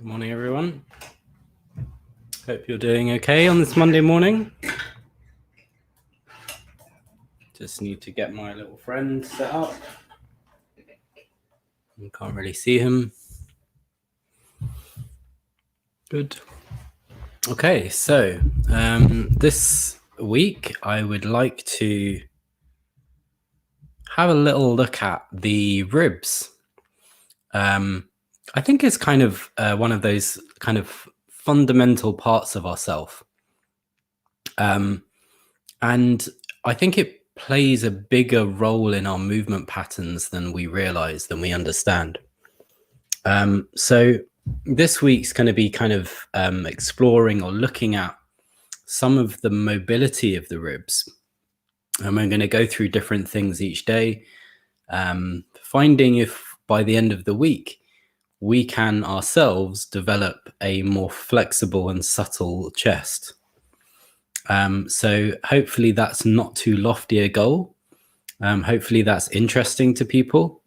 Good morning, everyone. Hope you're doing okay on this Monday morning. Just need to get my little friend set up. You can't really see him. Good. Okay, so this week I would like to have a little look at the ribs. I think it's kind of one of those kind of fundamental parts of ourself. And I think it plays a bigger role in our movement patterns than we realize, than we understand. So this week's going to be kind of exploring or looking at some of the mobility of the ribs. And we're going to go through different things each day, finding if by the end of the week, we can ourselves develop a more flexible and subtle chest. So hopefully that's not too lofty a goal. Hopefully that's interesting to people.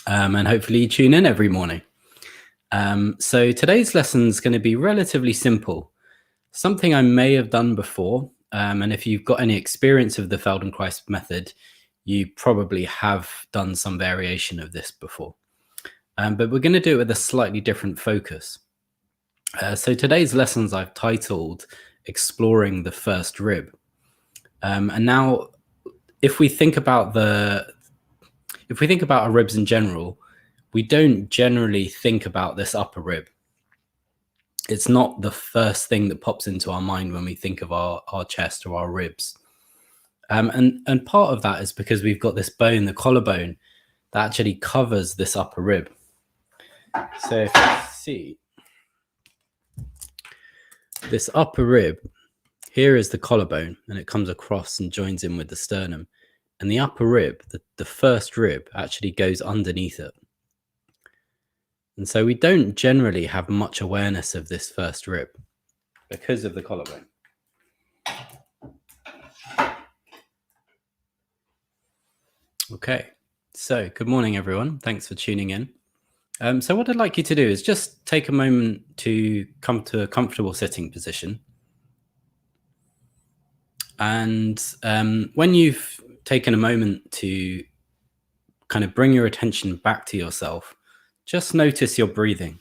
And hopefully you tune in every morning. So today's lesson is going to be relatively simple. Something I may have done before. And if you've got any experience of the Feldenkrais method, you probably have done some variation of this before. But we're going to do it with a slightly different focus. So today's lessons I've titled Exploring the First Rib. And now if we think about our ribs in general, we don't generally think about this upper rib. It's not the first thing that pops into our mind when we think of our chest or our ribs. And part of that is because we've got this bone, the collarbone, that actually covers this upper rib. So if you see this upper rib, here is the collarbone, and it comes across and joins in with the sternum. And the upper rib, the first rib, actually goes underneath it. And so we don't generally have much awareness of this first rib because of the collarbone. Okay, so good morning, everyone. Thanks for tuning in. So what I'd like you to do is just take a moment to come to a comfortable sitting position. And when you've taken a moment to kind of bring your attention back to yourself, just notice your breathing.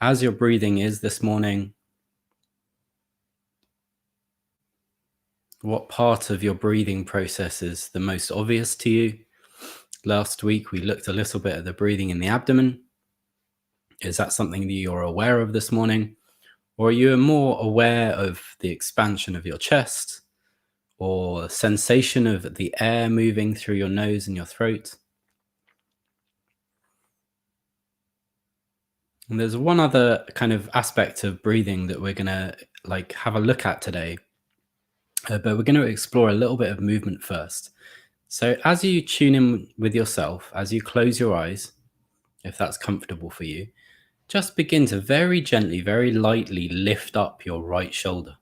As your breathing is this morning, what part of your breathing process is the most obvious to you? Last week, we looked a little bit at the breathing in the abdomen. Is that something that you're aware of this morning? Or are you more aware of the expansion of your chest or sensation of the air moving through your nose and your throat? And there's one other kind of aspect of breathing that we're going to have a look at today. But we're going to explore a little bit of movement first. So as you tune in with yourself, as you close your eyes, if that's comfortable for you, just begin to very gently, very lightly lift up your right shoulder.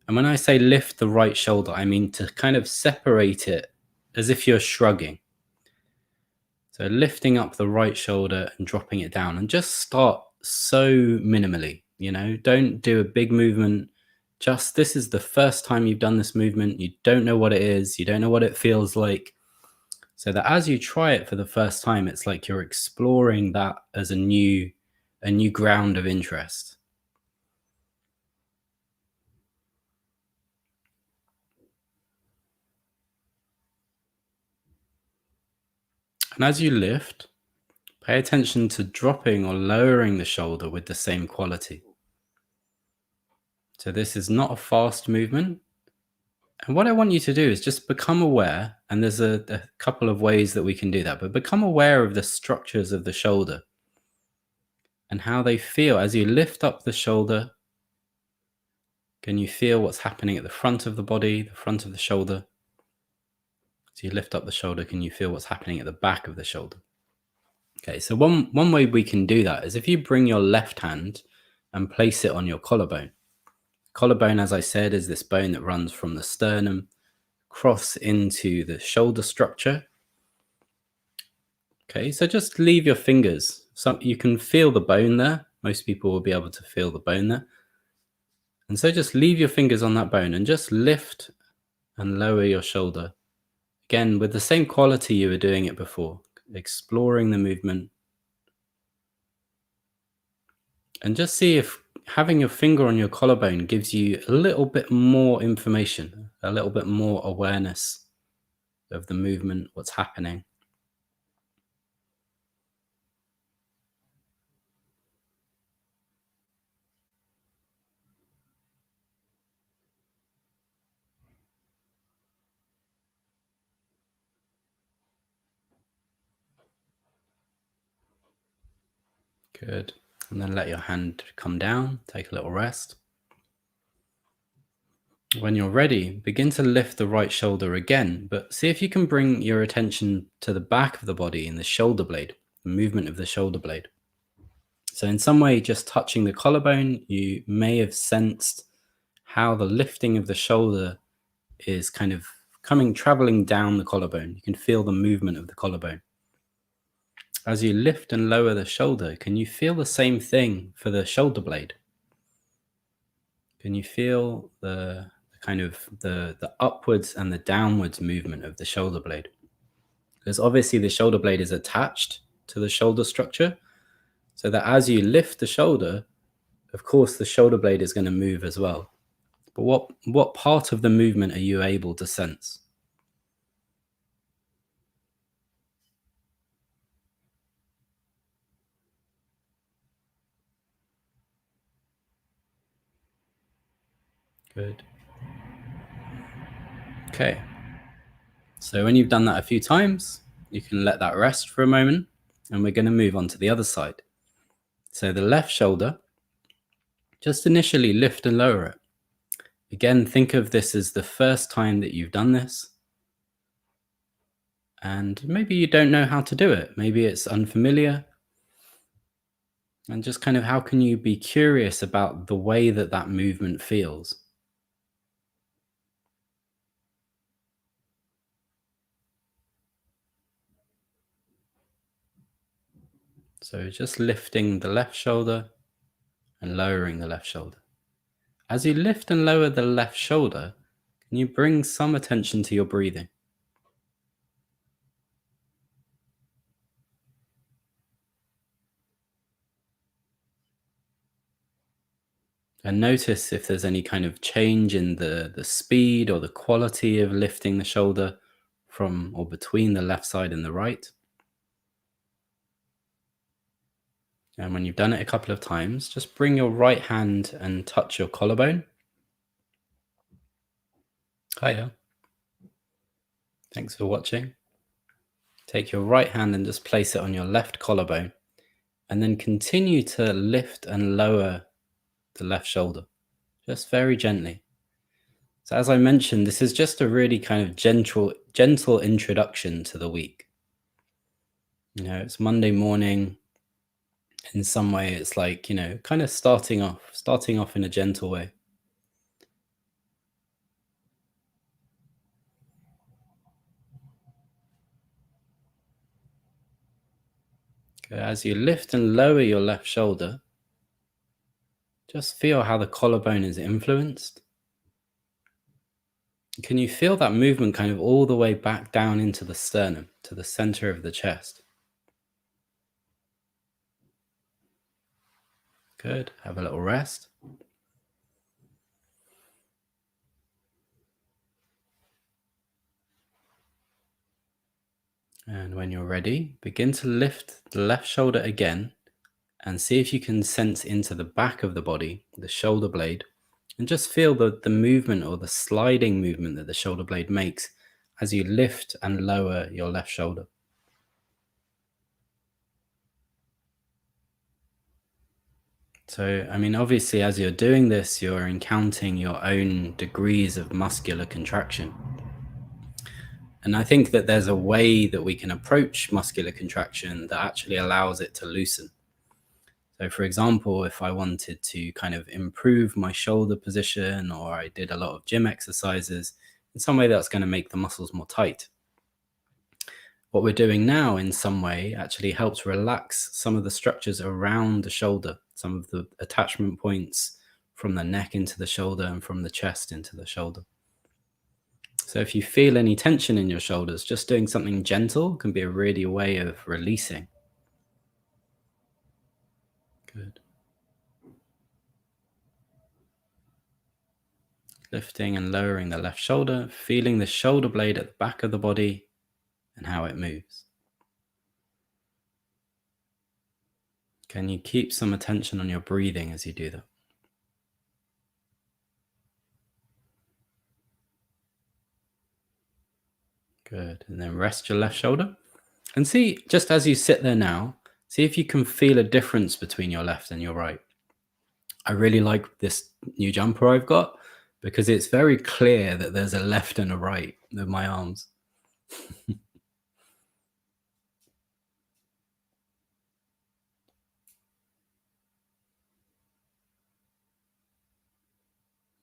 And when I say lift the right shoulder, I mean to kind of separate it as if you're shrugging. So lifting up the right shoulder and dropping it down, and just start so minimally, don't do a big movement. Just this is the first time you've done this movement. You don't know what it is. You don't know what it feels like. So that as you try it for the first time, it's like you're exploring that as a new ground of interest. And as you lift, pay attention to dropping or lowering the shoulder with the same quality. So this is not a fast movement. And what I want you to do is just become aware, and there's a couple of ways that we can do that, but become aware of the structures of the shoulder and how they feel as you lift up the shoulder. Can you feel what's happening at the front of the body, the front of the shoulder? As you lift up the shoulder, can you feel what's happening at the back of the shoulder? Okay, so one way we can do that is if you bring your left hand and place it on your collarbone. Collarbone, as I said, is this bone that runs from the sternum across into the shoulder structure. Okay, so just leave your fingers You can feel the bone there. Most people will be able to feel the bone there. And so just leave your fingers on that bone and just lift and lower your shoulder. Again, with the same quality you were doing it before, exploring the movement. And just see if having your finger on your collarbone gives you a little bit more information, a little bit more awareness of the movement, what's happening. Good. And then let your hand come down, take a little rest. When you're ready, begin to lift the right shoulder again, but see if you can bring your attention to the back of the body in the shoulder blade, the movement of the shoulder blade. So in some way, just touching the collarbone, you may have sensed how the lifting of the shoulder is kind of traveling down the collarbone. You can feel the movement of the collarbone. As you lift and lower the shoulder, can you feel the same thing for the shoulder blade? Can you feel the kind of the upwards and the downwards movement of the shoulder blade? Because obviously the shoulder blade is attached to the shoulder structure, so that as you lift the shoulder, of course the shoulder blade is going to move as well. But what part of the movement are you able to sense? Good. Okay. So when you've done that a few times, you can let that rest for a moment, and we're going to move on to the other side. So the left shoulder, just initially lift and lower it. Again, think of this as the first time that you've done this. And maybe you don't know how to do it. Maybe it's unfamiliar. And just kind of how can you be curious about the way that that movement feels? So just lifting the left shoulder and lowering the left shoulder. As you lift and lower the left shoulder, can you bring some attention to your breathing? And notice if there's any kind of change in the speed or the quality of lifting the shoulder from or between the left side and the right. And when you've done it a couple of times, just bring your right hand and touch your collarbone. Hiya. Thanks for watching. Take your right hand and just place it on your left collarbone, and then continue to lift and lower the left shoulder, just very gently. So as I mentioned, this is just a really kind of gentle introduction to the week. It's Monday morning. In some way, it's like, kind of starting off in a gentle way. Okay, as you lift and lower your left shoulder, just feel how the collarbone is influenced. Can you feel that movement kind of all the way back down into the sternum, to the center of the chest? Good. Have a little rest. And when you're ready, begin to lift the left shoulder again and see if you can sense into the back of the body, the shoulder blade, and just feel the movement or the sliding movement that the shoulder blade makes as you lift and lower your left shoulder. So, obviously, as you're doing this, you're encountering your own degrees of muscular contraction. And I think that there's a way that we can approach muscular contraction that actually allows it to loosen. So, for example, if I wanted to kind of improve my shoulder position, or I did a lot of gym exercises, in some way that's going to make the muscles more tight. what we're doing now in some way actually helps relax some of the structures around the shoulder, some of the attachment points from the neck into the shoulder and from the chest into the shoulder. So if you feel any tension in your shoulders, just doing something gentle can be a really way of releasing. Good. Lifting and lowering the left shoulder, feeling the shoulder blade at the back of the body and how it moves. Can you keep some attention on your breathing as you do that? Good. And then rest your left shoulder. And see, just as you sit there now, see if you can feel a difference between your left and your right. I really like this new jumper I've got because it's very clear that there's a left and a right with my arms.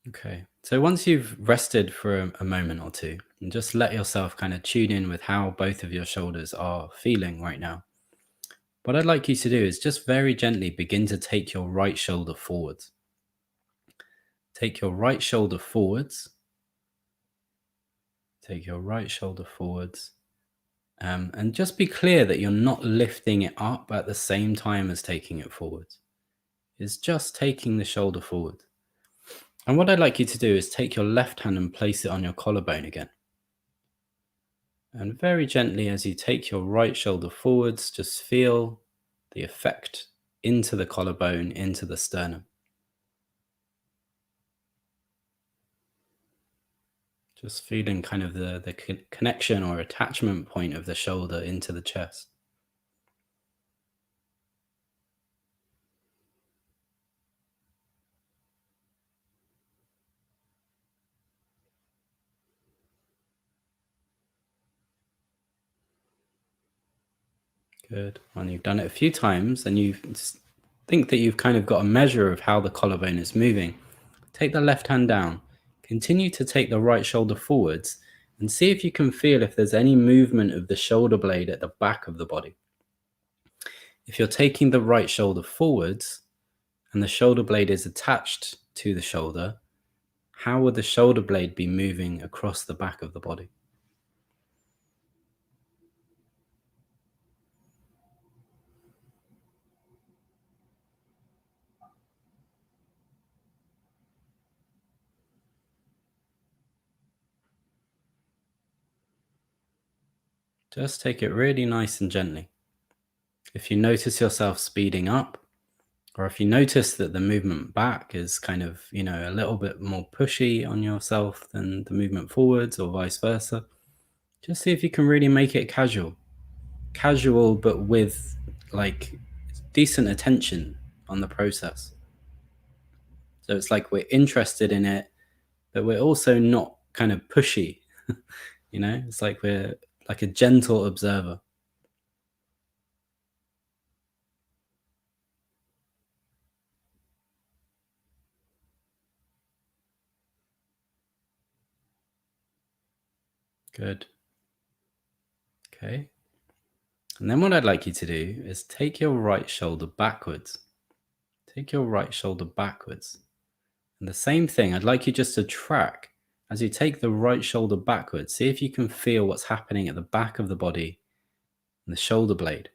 Okay, so once you've rested for a moment or two, and just let yourself kind of tune in with how both of your shoulders are feeling right now. What I'd like you to do is just very gently begin to take your right shoulder forwards. Take your right shoulder forwards. Take your right shoulder forwards. And just be clear that you're not lifting it up at the same time as taking it forwards. It's just taking the shoulder forward. And what I'd like you to do is take your left hand and place it on your collarbone again. And very gently, as you take your right shoulder forwards, just feel the effect into the collarbone, into the sternum. Just feeling kind of the connection or attachment point of the shoulder into the chest. Good. When you've done it a few times and you think that you've kind of got a measure of how the collarbone is moving, take the left hand down, continue to take the right shoulder forwards, and see if you can feel if there's any movement of the shoulder blade at the back of the body. If you're taking the right shoulder forwards and the shoulder blade is attached to the shoulder, how would the shoulder blade be moving across the back of the body? Just take it really nice and gently. If you notice yourself speeding up, or if you notice that the movement back is kind of, a little bit more pushy on yourself than the movement forwards or vice versa, just see if you can really make it casual. Casual, but with like decent attention on the process. So it's like we're interested in it, but we're also not kind of pushy. It's like we're like a gentle observer. Good. Okay. And then what I'd like you to do is take your right shoulder backwards. Take your right shoulder backwards. And the same thing, I'd like you just to track as you take the right shoulder backwards. See if you can feel what's happening at the back of the body and the shoulder blade.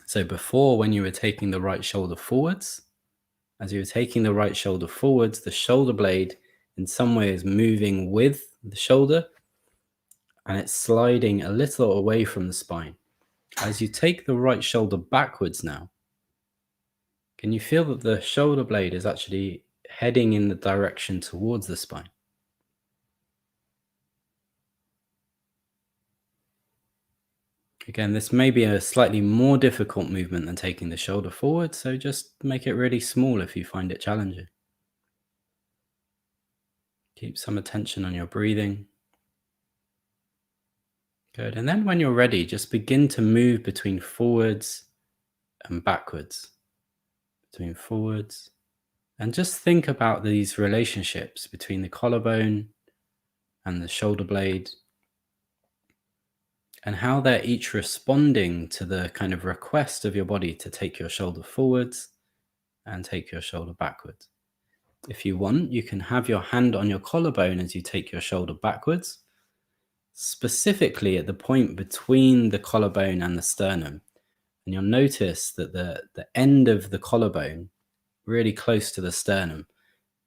So before, when you were taking the right shoulder forwards, as you were taking the right shoulder forwards, the shoulder blade in some way is moving with the shoulder and it's sliding a little away from the spine. As you take the right shoulder backwards now, can you feel that the shoulder blade is actually heading in the direction towards the spine? Again, this may be a slightly more difficult movement than taking the shoulder forward, so just make it really small if you find it challenging. Keep some attention on your breathing. Good. And then when you're ready, just begin to move between forwards and backwards. Between forwards. And just think about these relationships between the collarbone and the shoulder blade. and how they're each responding to the kind of request of your body to take your shoulder forwards and take your shoulder backwards. If you want, you can have your hand on your collarbone as you take your shoulder backwards, specifically at the point between the collarbone and the sternum. And you'll notice that the end of the collarbone, really close to the sternum,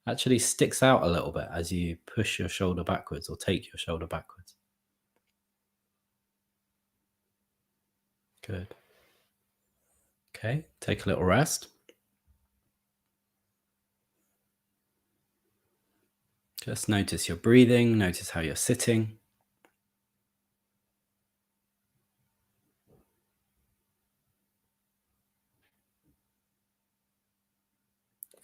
actually sticks out a little bit as you push your shoulder backwards or take your shoulder backwards. Good. Okay, take a little rest. Just notice your breathing, notice how you're sitting.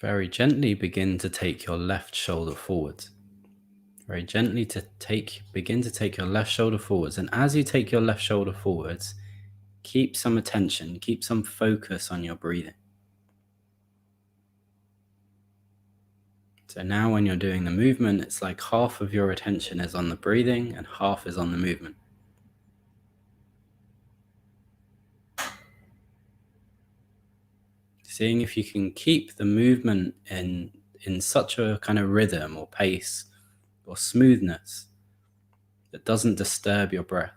Very gently begin to take your left shoulder forwards. Very gently begin to take your left shoulder forwards. And as you take your left shoulder forwards, keep some attention, keep some focus on your breathing. So now when you're doing the movement, it's like half of your attention is on the breathing and half is on the movement. Seeing if you can keep the movement in such a kind of rhythm or pace or smoothness that doesn't disturb your breath.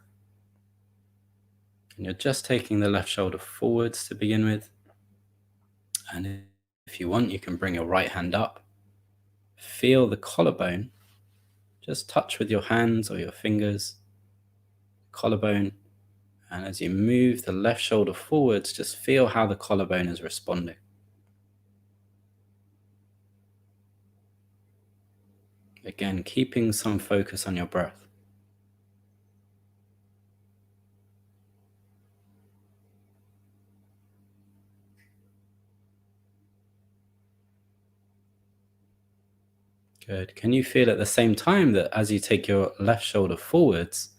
And you're just taking the left shoulder forwards to begin with. And if you want, you can bring your right hand up. Feel the collarbone. Just touch with your hands or your fingers, collarbone. And as you move the left shoulder forwards, just feel how the collarbone is responding. Again, keeping some focus on your breath. Good. Can you feel at the same time that as you take your left shoulder forwards,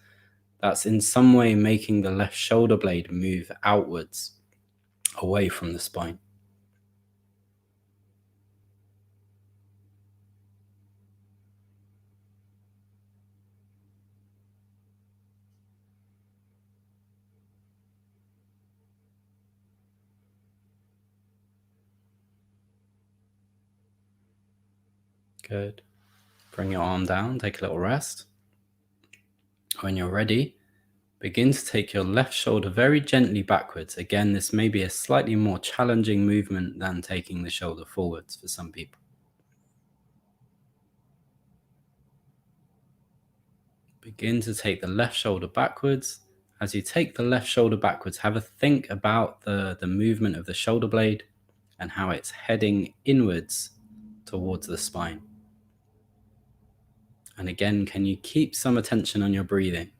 that's in some way making the left shoulder blade move outwards, away from the spine? Good. Bring your arm down, take a little rest. When you're ready, begin to take your left shoulder very gently backwards. Again, this may be a slightly more challenging movement than taking the shoulder forwards for some people. Begin to take the left shoulder backwards. As you take the left shoulder backwards, have a think about the movement of the shoulder blade and how it's heading inwards towards the spine. And again, can you keep some attention on your breathing?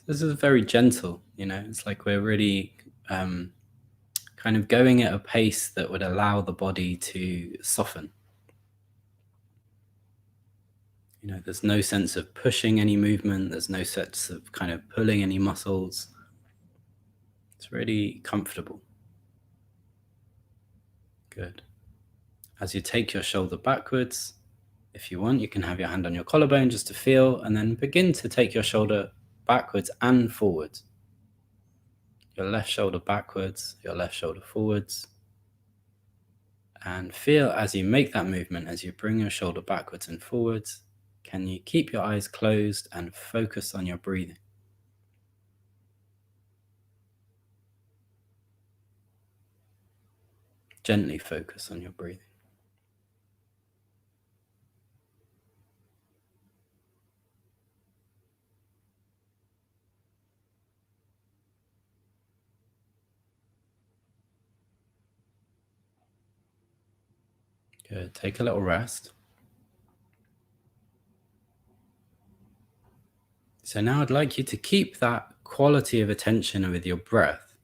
This is very gentle, it's like we're really kind of going at a pace that would allow the body to soften. There's no sense of pushing any movement. There's no sense of kind of pulling any muscles. It's really comfortable. Good. As you take your shoulder backwards, if you want, you can have your hand on your collarbone just to feel, and then begin to take your shoulder backwards and forwards. Your left shoulder backwards, your left shoulder forwards. And feel as you make that movement, as you bring your shoulder backwards and forwards, can you keep your eyes closed and focus on your breathing? Gently focus on your breathing. Good. Take a little rest. So now I'd like you to keep that quality of attention with your breath,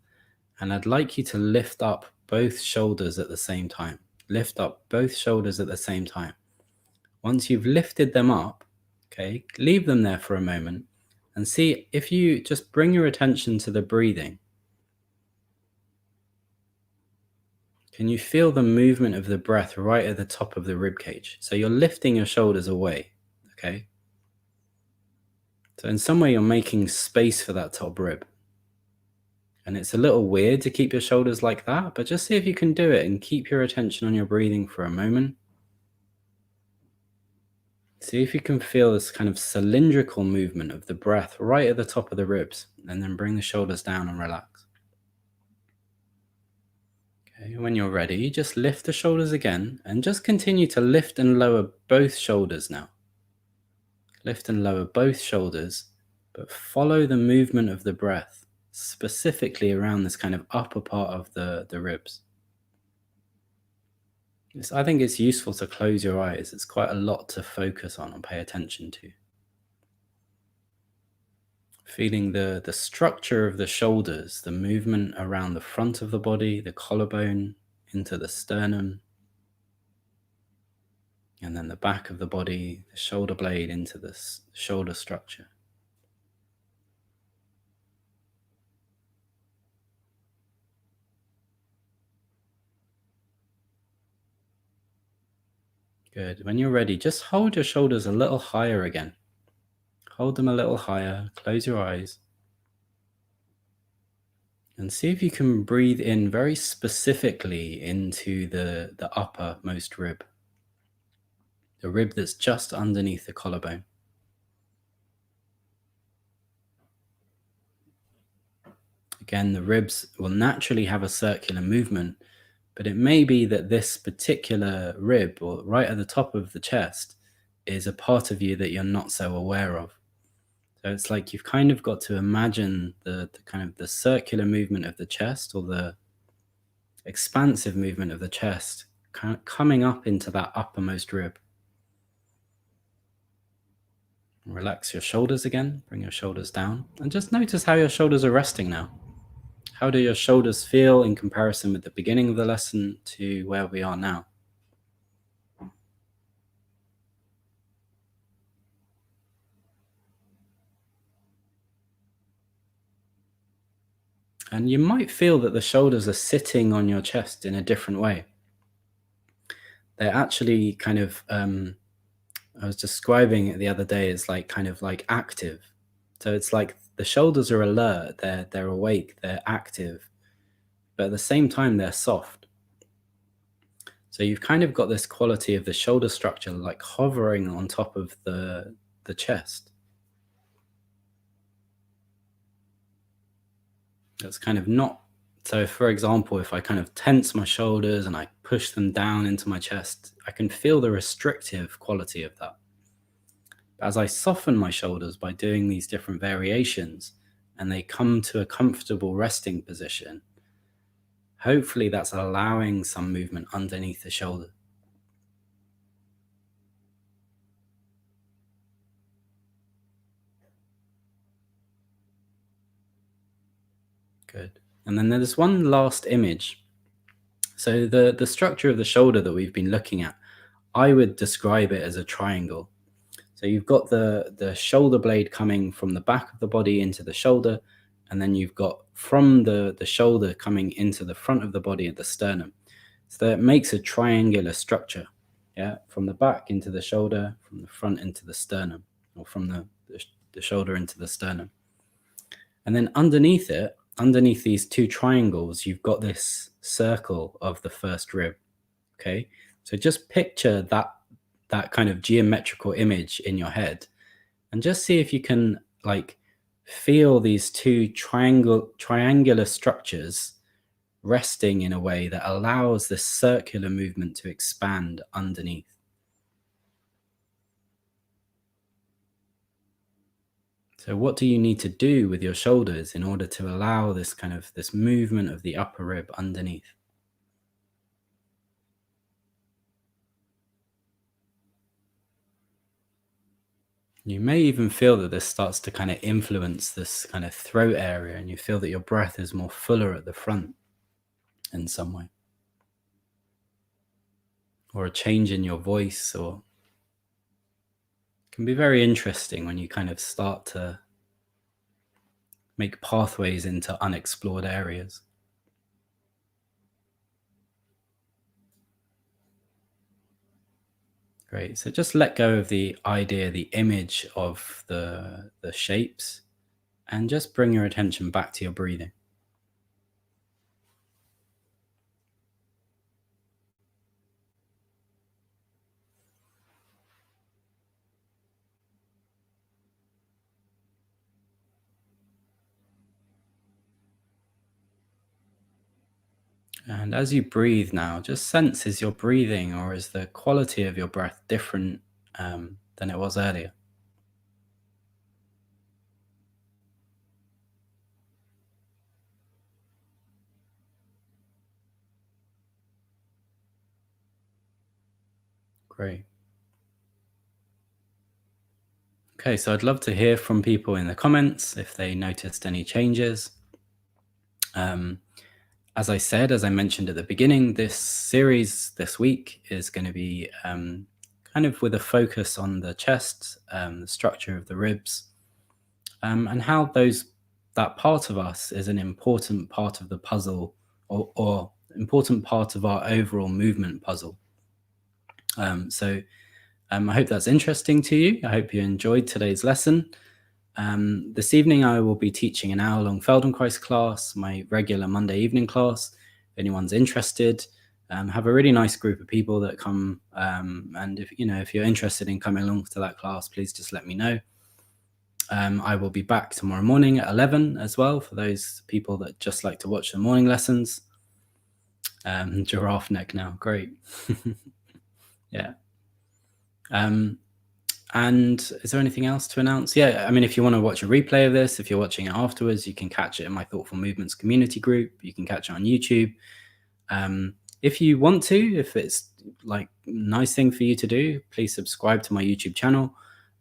and I'd like you to lift up both shoulders at the same time. Lift up both shoulders at the same time. Once you've lifted them up, okay, leave them there for a moment and see if you just bring your attention to the breathing. can you feel the movement of the breath right at the top of the rib cage? So you're lifting your shoulders away, okay? So in some way, you're making space for that top rib. And it's a little weird to keep your shoulders like that, but just see if you can do it and keep your attention on your breathing for a moment. See if you can feel this kind of cylindrical movement of the breath right at the top of the ribs, and then bring the shoulders down and relax. Okay, when you're ready, just lift the shoulders again and just continue to lift and lower both shoulders now. Lift and lower both shoulders, but follow the movement of the breath, specifically around this kind of upper part of the ribs. I think it's useful to close your eyes. It's quite a lot to focus on and pay attention to. Feeling the structure of the shoulders, the movement around the front of the body, the collarbone into the sternum, and then the back of the body, the shoulder blade into the shoulder structure. Good. When you're ready, just hold your shoulders a little higher again. Hold them a little higher, close your eyes, and see if you can breathe in very specifically into the uppermost rib, the rib that's just underneath the collarbone. Again, the ribs will naturally have a circular movement, but it may be that this particular rib, or right at the top of the chest, is a part of you that you're not so aware of. So it's like you've kind of got to imagine the kind of the circular movement of the chest, or the expansive movement of the chest, kind of coming up into that uppermost rib. Relax your shoulders again, bring your shoulders down, and just notice how your shoulders are resting now. How do your shoulders feel in comparison with the beginning of the lesson to where we are now? And you might feel that the shoulders are sitting on your chest in a different way. They're actually kind of, I was describing it the other day as like kind of like active. So it's like the shoulders are alert, they're awake, they're active, but at the same time they're soft. So you've kind of got this quality of the shoulder structure like hovering on top of the chest. It's kind of not. So for example, if I kind of tense my shoulders and I push them down into my chest, I can feel the restrictive quality of that. As I soften my shoulders by doing these different variations and they come to a comfortable resting position, hopefully that's allowing some movement underneath the shoulder. Good. And then there's one last image. So the structure of the shoulder that we've been looking at, I would describe it as a triangle. So you've got the shoulder blade coming from the back of the body into the shoulder, and then you've got from the shoulder coming into the front of the body at the sternum. So that makes a triangular structure. Yeah, from the back into the shoulder, from the front into the sternum, or from the shoulder into the sternum. And then underneath it, underneath these two triangles, you've got this circle of the first rib. Okay, so just picture that kind of geometrical image in your head, and just see if you can like feel these two triangular structures resting in a way that allows this circular movement to expand underneath. So what do you need to do with your shoulders in order to allow this kind of this movement of the upper rib underneath? You may even feel that this starts to kind of influence this kind of throat area, and you feel that your breath is more fuller at the front in some way. Or a change in your voice, or it can be very interesting when you kind of start to make pathways into unexplored areas. Great. So just let go of the idea, the image of the shapes, and just bring your attention back to your breathing. And as you breathe now, just sense, is your breathing or is the quality of your breath different than it was earlier? Great. Okay, so I'd love to hear from people in the comments if they noticed any changes. Um, as I said, as I mentioned at the beginning, this series this week is going to be kind of with a focus on the chest, the structure of the ribs, and how that part of us is an important part of the puzzle, or important part of our overall movement puzzle. So I hope that's interesting to you. I hope you enjoyed today's lesson. This evening, I will be teaching an hour-long Feldenkrais class, my regular Monday evening class. If anyone's interested, have a really nice group of people that come. And if you're interested in coming along to that class, please just let me know. I will be back tomorrow morning at 11 as well for those people that just like to watch the morning lessons. Giraffe neck now, great. Yeah. And is there anything else to announce? Yeah, I mean, if you want to watch a replay of this, if you're watching it afterwards, you can catch it in my Thoughtful Movements community group. You can catch it on YouTube. If you want to, if it's like nice thing for you to do, please subscribe to my YouTube channel.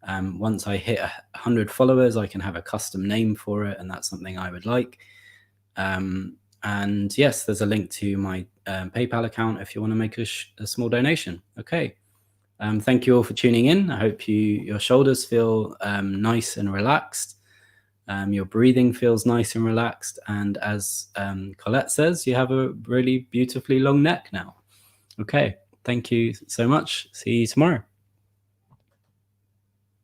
Once I hit 100 followers, I can have a custom name for it, and that's something I would like. And yes, there's a link to my PayPal account if you want to make a small donation. Okay. Thank you all for tuning in. I hope your shoulders feel nice and relaxed. Your breathing feels nice and relaxed. And as Colette says, you have a really beautifully long neck now. Okay. Thank you so much. See you tomorrow.